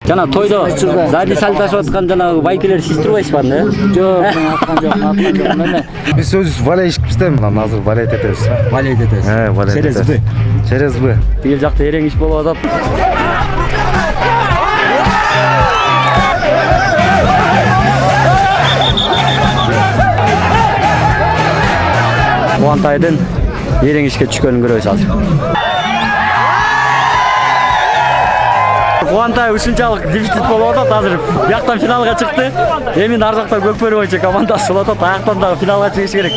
Жана тойдо сзади сальташып аткан жанагы байкелер систирбайсызбы анда? Жок, аткан жок. Мына Биз өзүбүз валейчикпиз да, мына азыр валейт этебиз. Валейт этебиз. Валейт. Через Б. Через Б. Тигил жакта эрең иш болуп атат. Кубантайдын эрең ишке түшкөнүн көрөбүз азыр. Кубантай ушунчалык дефицит болуп атат азыр. Бияктан финалга чыкты. Эми ар жакта Көкбөрү боюнча командасы болуп атат. Аяктан дагы финалга чыгыш керек.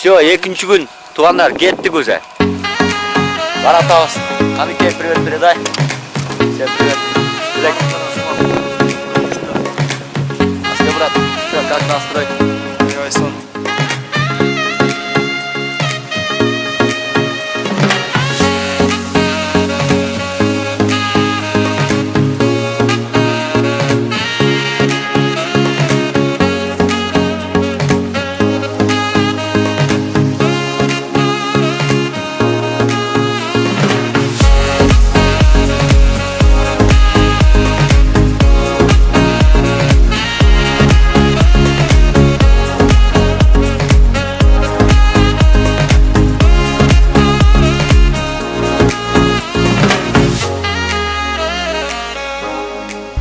Все, экинчи күн туугандар кеттик уже. Баратабыз. Камикке привет передай. Всем привет. Билек. Аска, брат. Что, как настрой? Айсон.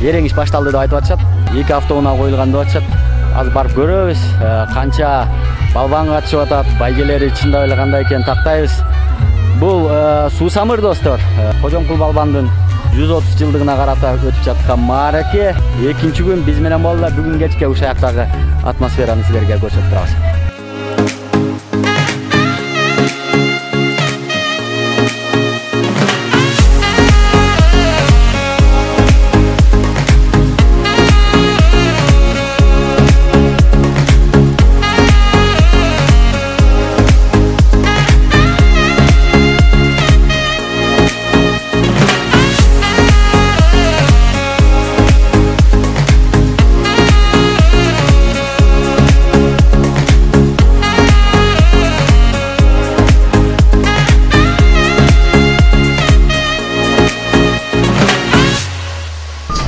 Эрең иш башталды деп айтып атышат. 2 hafta уна коюлган деп атышат. Азыр барып көрөбүз. Канча балбан катышып атат, байгелери чындап эле кандай экенин тактайбыз. Бул Суусамыр достор. Кожомкул балбандын 130 жылдыгына карата өтүп жаткан маараке. Экинчи күн биз менен болду. Бүгүн кечке ушул жактагы атмосфераны силерге көрсөтүп турабыз.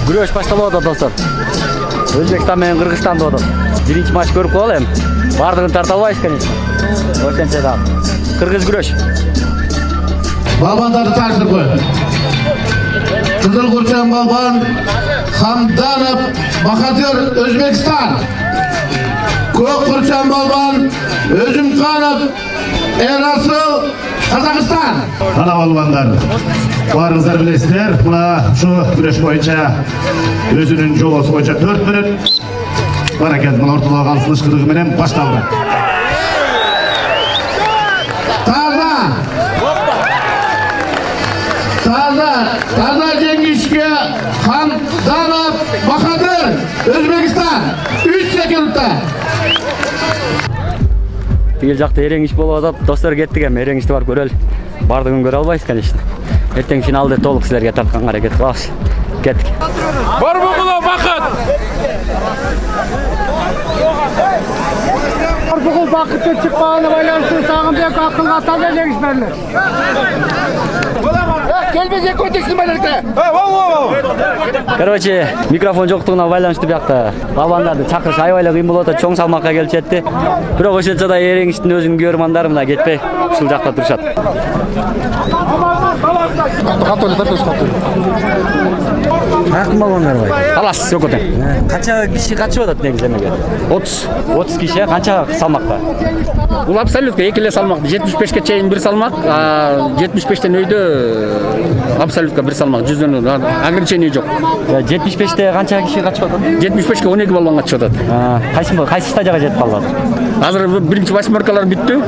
Күрөш башталып атат достор. Өзбекстан менен Кыргызстан деп атат. Биринчи матч көрүп коелу эми. Бардыгын тарта албайбыз, конечно. Ошентсе да. Кыргыз күрөш. Балбандарды тартып. Кызыл Курчан балбан Хамданов Бахадыр Өзбекстан. Көк Курчан балбан Өзүмканов Эрасыл Казакстан. Ана балбандар. Барыңыздар білесіздер, мына шу күреш бойынша өзінің жолысы бойынша 4 минут бар екен. Мына орталаған сылышқылығы менен башталды. Таза жеңишке Хамданов Бахадыр Өзбекстан 3 секундта. Тигил жакта эрең иш болуп атат. Достор кеттик эми эрең ишти барып көрөлү. Бардыгын көрө албайбыз, конечно. Эртең финалда толук силерге тартканга аракет кылабыз. Кеттик. Барбугула бакыт. Барбугул бакытты чыкпаганы байланыштуу Сагынбек акылга таза жеңиш берилет. Келбеге көтексин байларга. Короче, микрофон жоктугуна байланыштуу биякта балбандарды чакырыш аябай кыйын болуп атат. Чоң салмакка келип жетти. Бирок ошентсе да эрең иштин өзүнүн көрөрмандары мына кетпей ушул жакта турушат. Акын балбандар бар. Халас, жок отен. Канча киши катышып атат негизи эмеге? 30 киши, канча салмакта? Бул абсолютка экиле салмак. 75ке чейин бир салмак, 75тен өйдө абсолютка бир салмак. 100дөн ограничение жок. 75те канча киши катышып атат? 75ке 12 балбан катышып атат. Кайсы стадияга жетип калды азыр? Азыр биринчи восьмеркалар бүттү.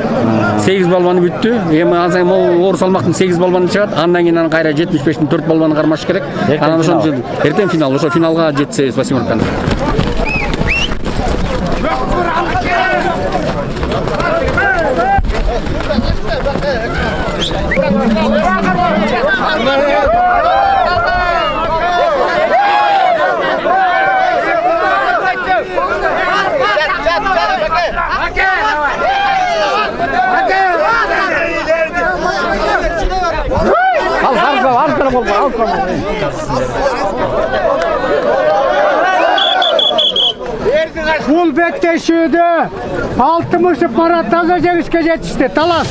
8 балбаны бүттү. Эми азыр оор салмактын 8 балбаны чыгат. Андан кийин кайра 75тин 4 балбаны кармаш керек. Анан ошол эртең финал, ошо финалга жетсебиз восьмерканы. Бұл беттесуді 60 Марат таза жеңіске жетішті. Талас.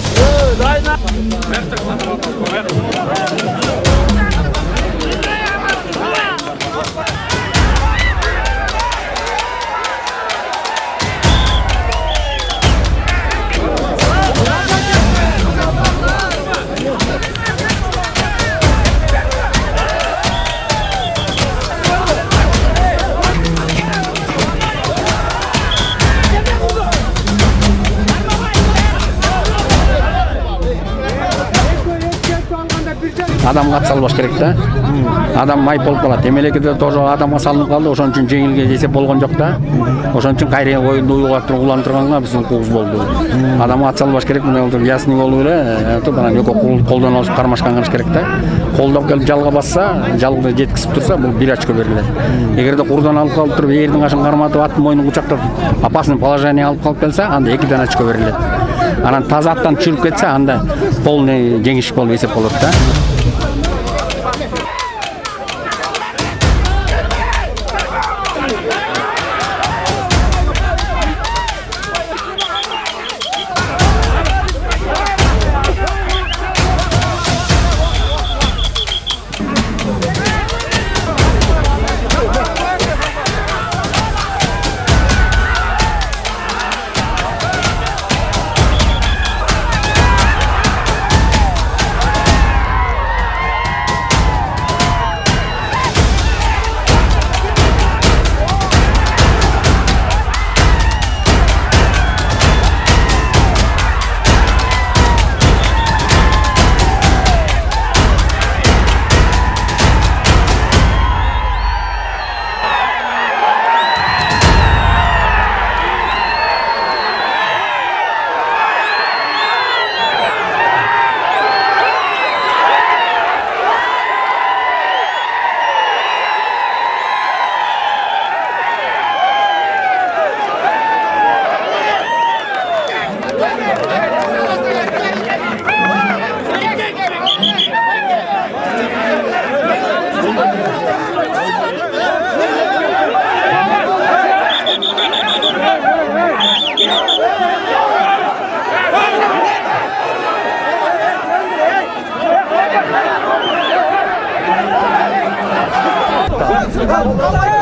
Адам қатыса албаш керек да. Адам майып болып қалады. Демелекеде тоже адамға салынып қалды. Ошон үчүн жеңилге есеп болгон жок да. Ошон үчүн кайра оюнду улан турганга биздин кубуз болду. Адамга ат салбаш керек, мына ясный болуп эле, анан экөө колдон алып кармашкан кылыш керек да. Колдоп келип жалга басса, жалды жеткизип турса, бул 1 очко берилет. Эгерде курдан алып калып туруп, эрдин кашын карматып, аттын мойнун кучактап, опасный положение алып калып келсе, анда 2 очко берилет. Анан таза аттан түшүрүп кетсе, анда полный жеңиш болуп эсеп болот да.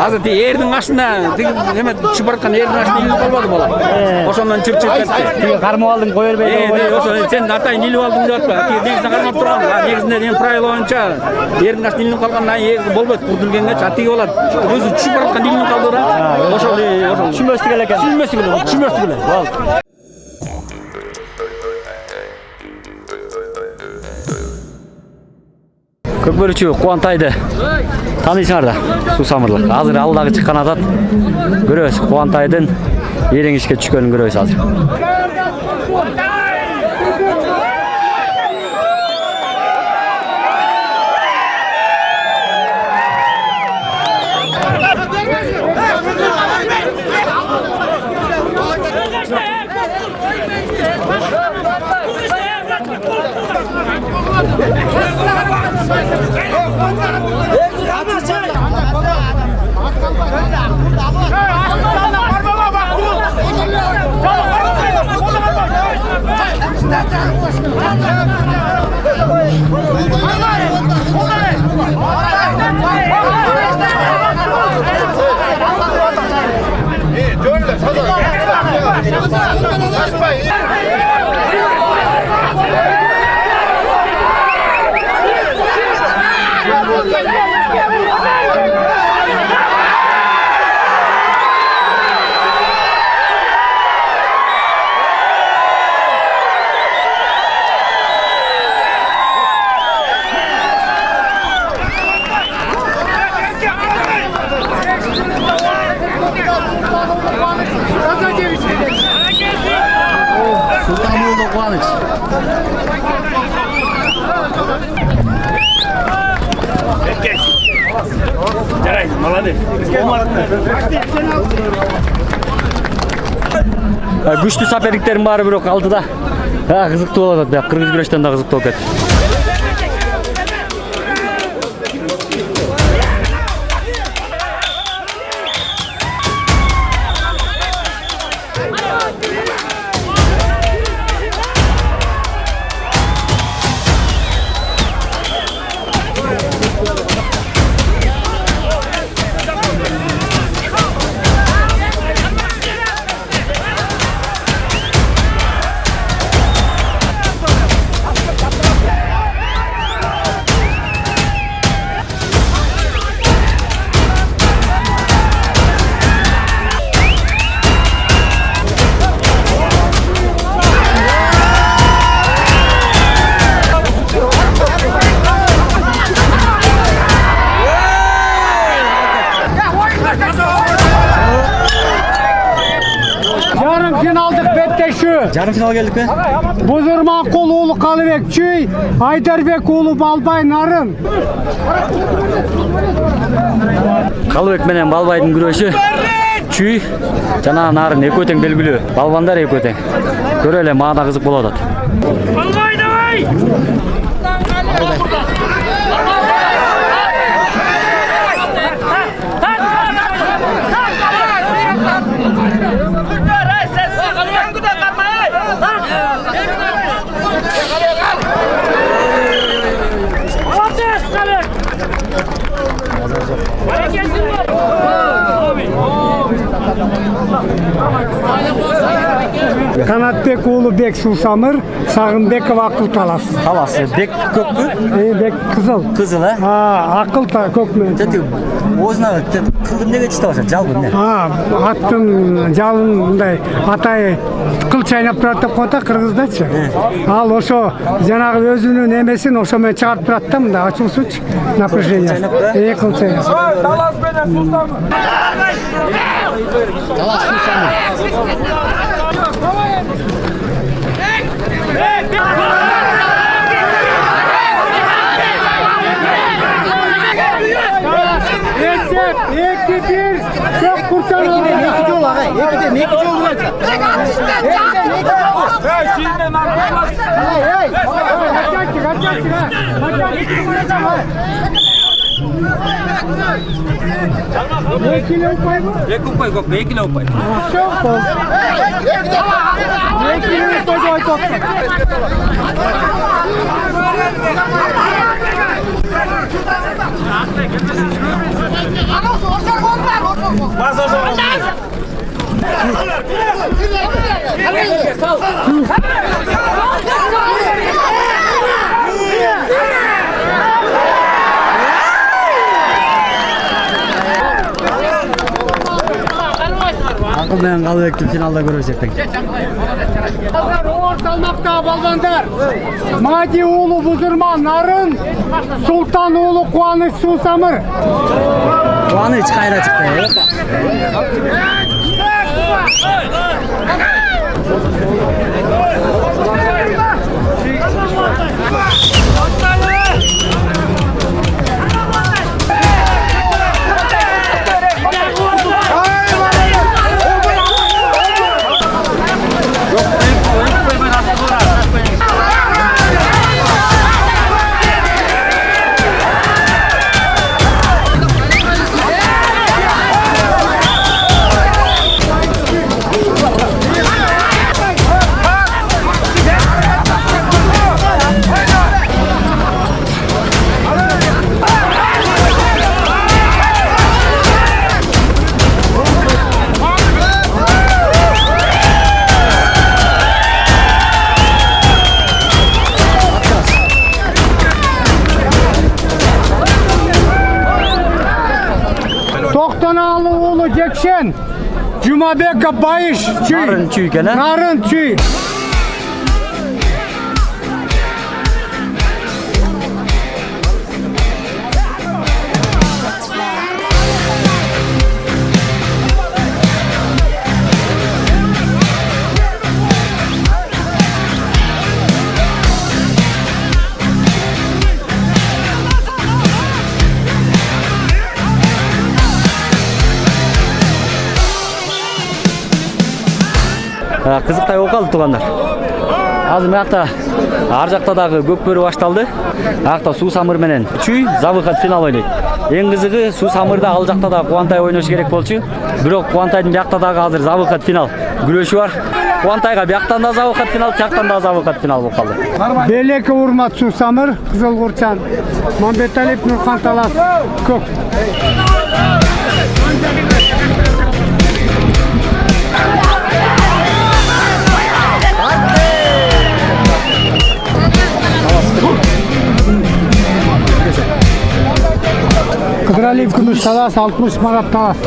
Азыр эрдин ашына, эме түшүп бараткан эрдин ашына илип калбады бала. Ошондон чырчып кетти. Тиги кармап алдың кое бербей. Ошо сен атайын илип алдың деп атпа. Негизинде кармап турган. Негизинде эми правила боюнча эрдин ашына илинип калгандан кийин болбойт, курдулгенге атиги болот. Өзү түшүп бараткан илинип калды да. Ошол Түшүнбөстүк эле экен. Түшүнбөстүк эле. Болду. Көкбөрүчү Кубантайды тааныйсыңар да, суусамырлык. Азыр алдагы чыккан атат. Көрөбүз Кубантайдын эреңишке түшкөнүн көрөбүз азыр. Sultanmoğlu Kıvanç. Молодец. Күчтүү соперниктердин баары бирок алдыда. Кызыктуу болуп атат. Кыргыз күрөштөн да кызыктуу болуп кетти. Yarım finaldık betteşü. Жарым финал келдик бе? Buzurmanqul oğlu Kalıbek Çüy, Aydarbek oğlu Balbay Narın. Калыбек менен Балбайдын күрөшү. Чүй жана Нарын экөө тең белгилүү. Балбандар экөө тең. Көрө эле мага да кызык болуп атат. Balbay давай! Kanatbek oğlu Bek Susamır, Sağınbekov Akıl Talas. Талас бек көкпү? Bek Kızıl. Кызыл, э? Akıl ta kökmen. Озуна кылгын деге чыта баша, жалгын эмне? Аттың жалын мындай атай кыл чайнап турат деп коет кыргыздачы. Ал ошо жанагы өзүнүн эмесин ошо менен чыгарып турат да мындай ачуусучу напряжение. Кыл чайнап. Талас менен Султан. Ekti bir çok kurtarıldı. İki yol ağay. İki yol olacak. Hey, şimdi narkotik. Ek upay kok, ek kilo upay. Акыл менен Калыбекти финалда көрөсөк. Ağır salmakta balbanlar. Madi oğlu Buzurman Narın, Sultan oğlu Kuanış Susamır. Кубаныч кайра чыкты. Toktanalı oğlu Cekşen, Cumabek Bayış Çüy. Narın Çüy gene. Narın Çüy. кызыктай болуп калды туугандар. Азыр мыякта ар жакта дагы көкбөрү башталды. Аякта Суу Самыр менен Чүй забыхат финал ойнойт. Эң кызыгы Суу Самырда ал жакта да Кубантай ойнош керек болчу. Бирок Кубантайдын биякта дагы азыр забыхат финал күрөшү бар. Кубантайга бияктан да забыхат финал, жактан да забыхат финал болуп калды. Белеки урмат Суу Самыр, Кызыл Курчан, Мамбеталиев Нурхан Талас, көк. Кыдыралиев Күмүш Талас, 60 Марат Талас.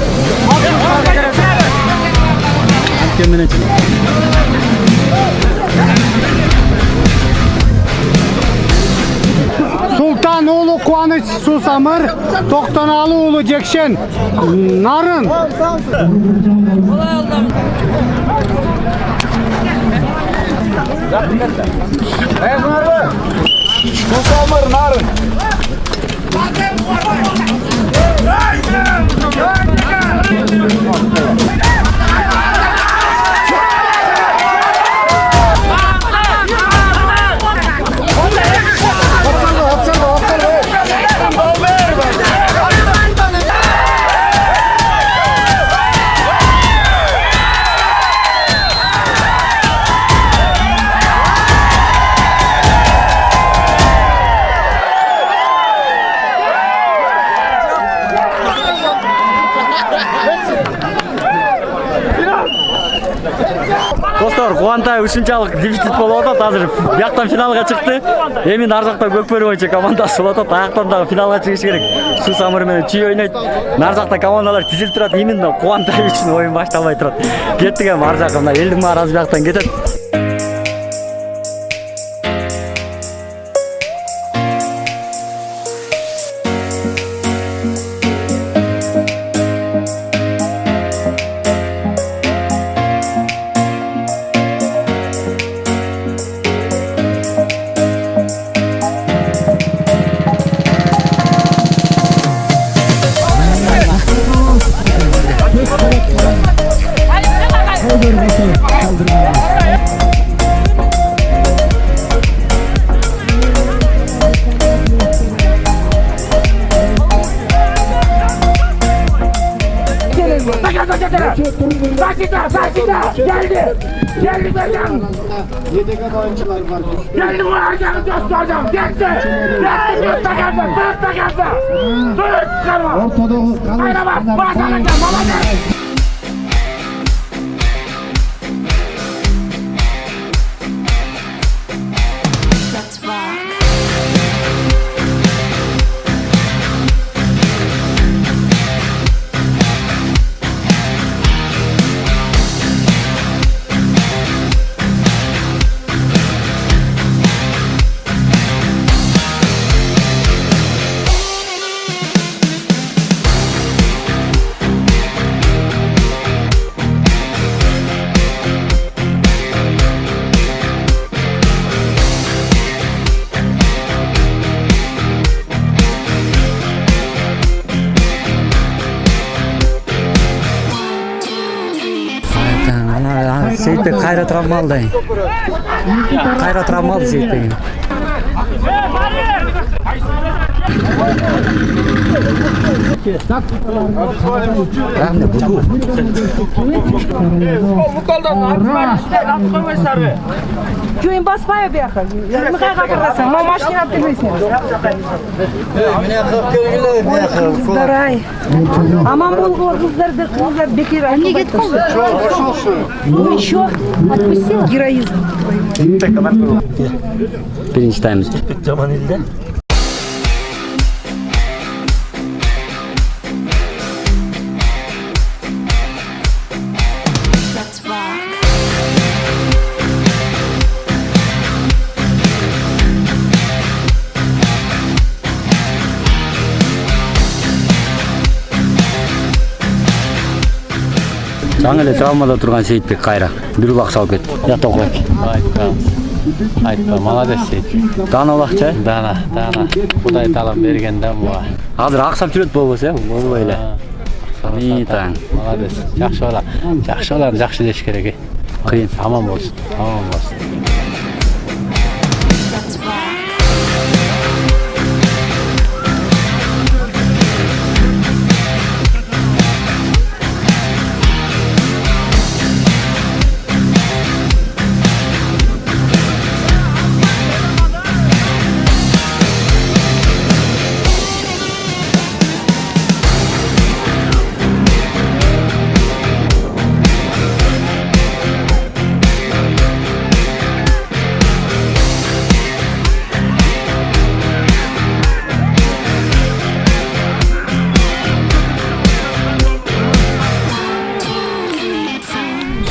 Султан уулу Кубаныч Суу Самыр, Токтоналуу уулу Жекшен Нарын. Суу Самыр Нарын. Достор, Кубантай ушунчалык дефицит болуп атат. Азыр бияктан финалга чыкты. Эми нар жакта көкбөрү боюнча командасы болуп атат. Аяктан дагы финалга чыгыш керек. Суу Самыр менен Чүй ойнойт. Нар жакта командалар тизилип турат. Именно Кубантай үчүн оюн башталбай турат. Кеттик эми ар жакка, мына элдин баары бияктан кетет. Geldi hocam. Yedek oyuncular var. Geldi hocam, dost hocam. Geldi. Geldi, dört da geldi. Dört çıkarma. Ortadoğu kalır. Hayra bas, bas hocam, babacım. Сейітбек қайра травмалды. Қайра травмалды Сейітбек. Күйін баспай бияқы. Мықайға қырғасың, ма машин ап келмейсің. Қыздар-ай. Аман болғыр қыздар бекер айтып. Не кетіп қалды? Ну еще отпустил героизм. Birinci tayımız. Zaman ilde. Жаңы эле травмада турган Сейитбек кайра бир убак салып кетти. Ята окуйт. Айтпа, молодец Сейитбек. Дана улакчы? Дана. Кудай таалам берген да буга. Азыр аксап жүрөт болбосо, болбой эле. Таң. Молодец. Жакшы бала. Жакшы баланы жакшы деш керек. Кыйын. Аман болсын. Аман болсын.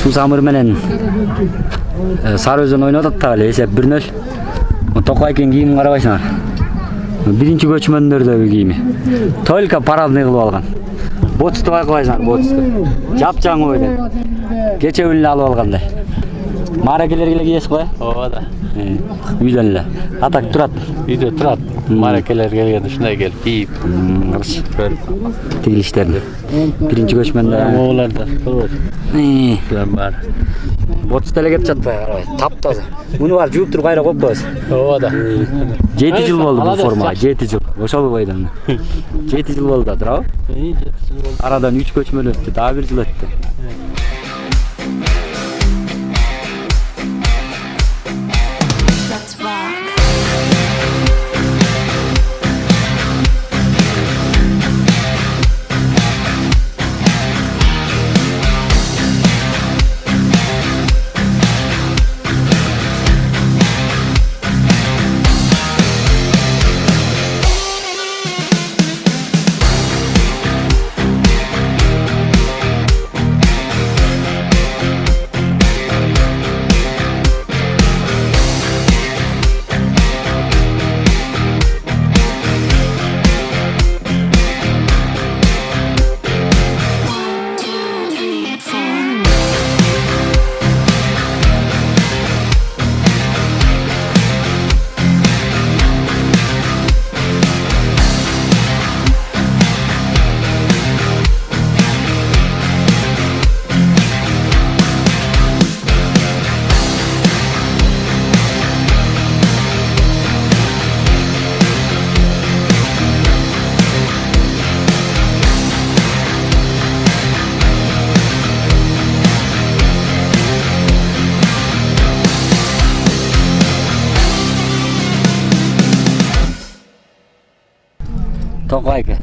Сусамыр менен Сары Өзөн ойноп атат да эле эсеп 1-0. Токайкин кийимин карабайсыңар. Биринчи көчмөндөрдөгү кийими. Только парадный кылып алган. Ботусту байкабайсыңар, ботусту. Жапжаң ойдон. Кече үлүн алып алгандай. Мааракелерге эле кийесиз го? Ооба да. Үйдөн эле. Атак турат. Үйдө турат. Мааракелер келгенде ушундай келип кийип, тигилиштерди. Биринчи көчмөндө ооларда болот. Шулар бар. Ботусту эле кетип жатпай карабай. Таптаза. Муну бар жууп туруп кайра койпойбуз. Ооба да. 7 жыл болду бул формага, 7 жыл. Ошол бойдон. 7 жыл болду да, туурабы? 7 жыл болду. Арадан 3 көчмөн өттү, дагы 1 жыл өттү. Токайка.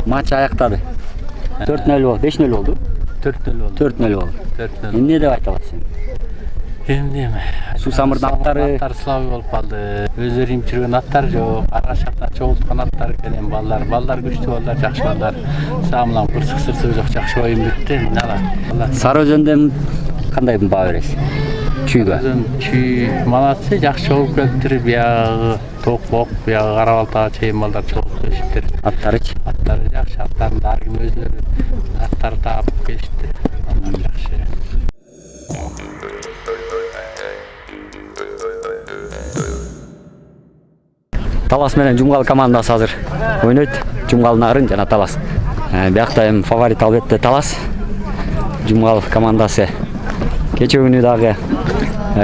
Матч аяктады. 4-0 болду, 5-0 болду. 4-0 болду. 4-0 болду. 4-0. Эмне деп айта аласың? Эмне? Сусамырдын аттары слабый болуп калды. Өздөрү имчирген аттар жок. Аргашактан чогулткан аттар экен балдар күчтүү балдар, жакшы балдар. Самлам кырсык жок, жакшы оюн бүттү. Мына. Сары Өзөндөн кандай баа бересиз? Чүйгө. Чүй малатсы жакшы болуп келиптир. Биягы ток, биягы Карабалтага чейин балдар чогулуп келишиптир. Аттарычы? Аттары жакшы, аттарын ар ким өзлөрү аттарды таап келишиптир. Андан жакшы. Талас менен Жумгал командасы азыр ойнойт. Жумгал Нарын жана Талас. Биякта эми фаворит албетте Талас. Жумгал командасы кече күнү дагы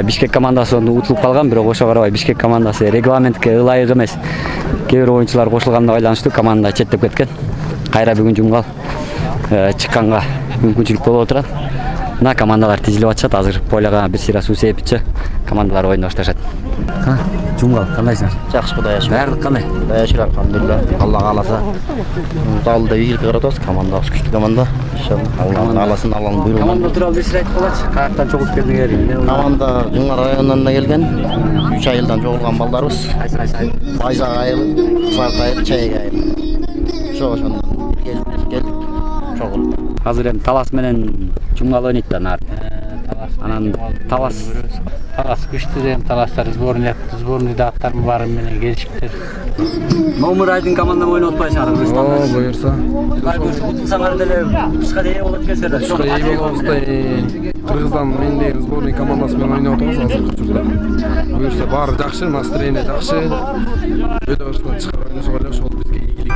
Бишкек командасы утулуп калган, бирок ошого карабай Бишкек командасы регламентке ылайык эмес. Кээ бир оюнчулар кошулганына байланыштуу команда четтеп кеткен. Кайра бүгүн Жумгал чыкканга мүмкүнчүлүк болуп отурат. Мына командалар тизилип атышат. Азыр поляга бир сыйра суу сепичи командалар ойноо башташат. Жумгал кандайсыңар? Жакшы, Кудай ашыр. Баардык кандай? Кудай ашыр, алхамдулилlah. Алла кааласа. Далда ийгиликке каратабыз. Командабыз күчтүү команда. Иншалла. Алланын кааласын, Алланын буйругу. Команда тууралуу бир сыйра айтып калачы. Каяктан чогулуп келдиңер? Команда Жыңгар районунан келген. 3 айылдан чогулган балдарыбыз. Байзак айылы, Кызарт айылы, Чайык айылы. Ошондон келип чогулуп. Азыр эми Талас менен Жумгал ойнойт да нар. Анан Талас күчтүү эми Таластар сборныйда аттар баары менен келишиптир. Номер айдын команда ойноп атпайсыңар, Рустам? О, буюрса. Утулсаңар деле утушка ээ болот экенсиздер. Утушка ээ болобуз. Кыргызстан мендеги сборный командасы менен ойноп атабыз азыркы учурда. Буюрса баары жакшы, настроение жакшы. Өтө башынан чыгарып ойносок эле ошол бизге ийгилик.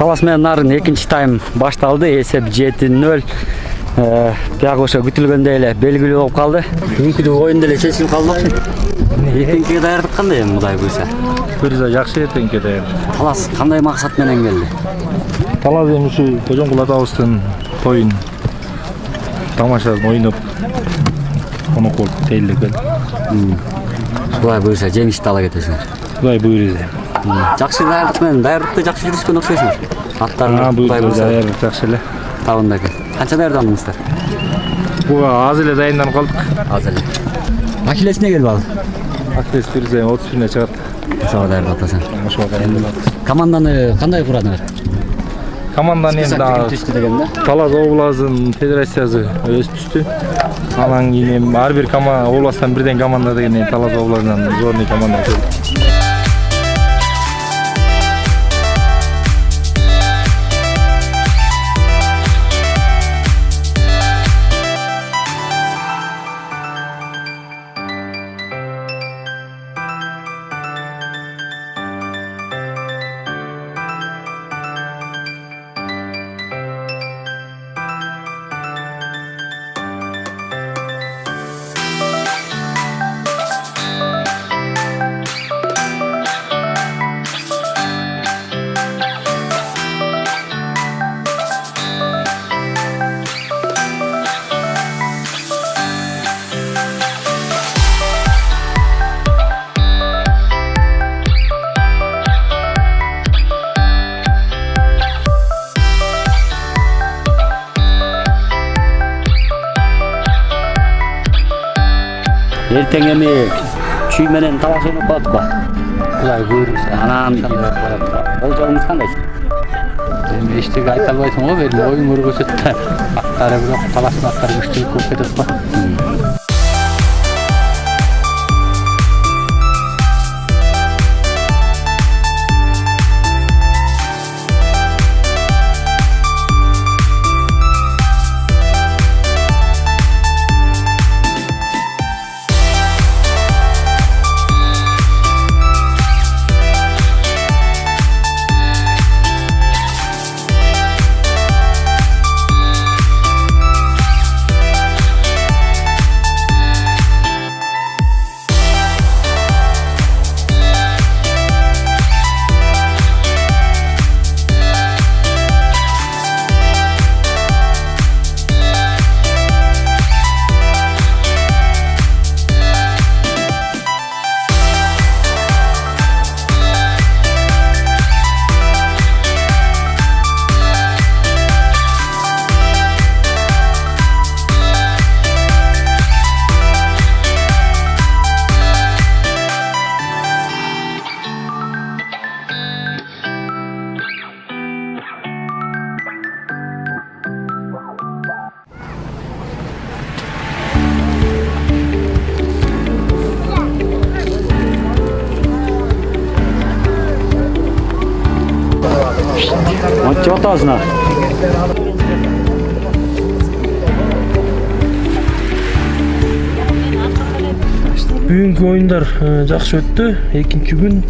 Талас менен Нарын экинчи тайм башталды. Эсеп 7-0. Бияк ошо күтүлгөндөй эле белгилүү болуп калды. Бүгүнкү оюнда эле чечилип калды. Эртеңкиге даярдык кандай эми Мудай буйрса? Буйрса жакшы эртеңке даярдык. Талас кандай максат менен келди? Талас эми ушу Кожоңкул атабыздын тоюн тамашасын ойноп конок болуп кетели деп келди. Кудай буйрса жеңишти ала кетесиңер. Кудай буйрса. Жакшы даярдык менен даярдыкты жакшы жүрүшкөн окшойсуңар. Аттарыңар Кудай буйрса даярдык жакшы эле. табында экен. Канча даярдандыңыздар? Буга аз эле даярданып калдык. Аз эле. Акилесине келип ал. Акилес бирсе 30 чыгат. Ошого даярдап атасың. Ошого даярдап. Команданы кандай курадыңар? Команданы эми дагы түштү дегенде. Талас областынын федерациясы өз түстү. Анан кийин ар бир областтан бирден команда деген Талас областынан сборный команда келди. Эртең эми чүй менен талаш ойноп калат ба? Кудай буйрса. Анан болжолуңуз кандай? Эми эчтеке айта албайсың го, бери оюн көргөзөт да. Аттары бирок талаштын аттары күчтүү болуп кетет го. Монча атасына. Бүгүнкү оюндар жакшы өттү. Экинчи күн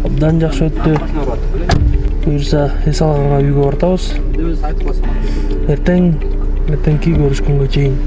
абдан жакшы өттү. Буйрса эс алганга үйгө бартабыз. Эртеңки көрүшкөнгө чейин.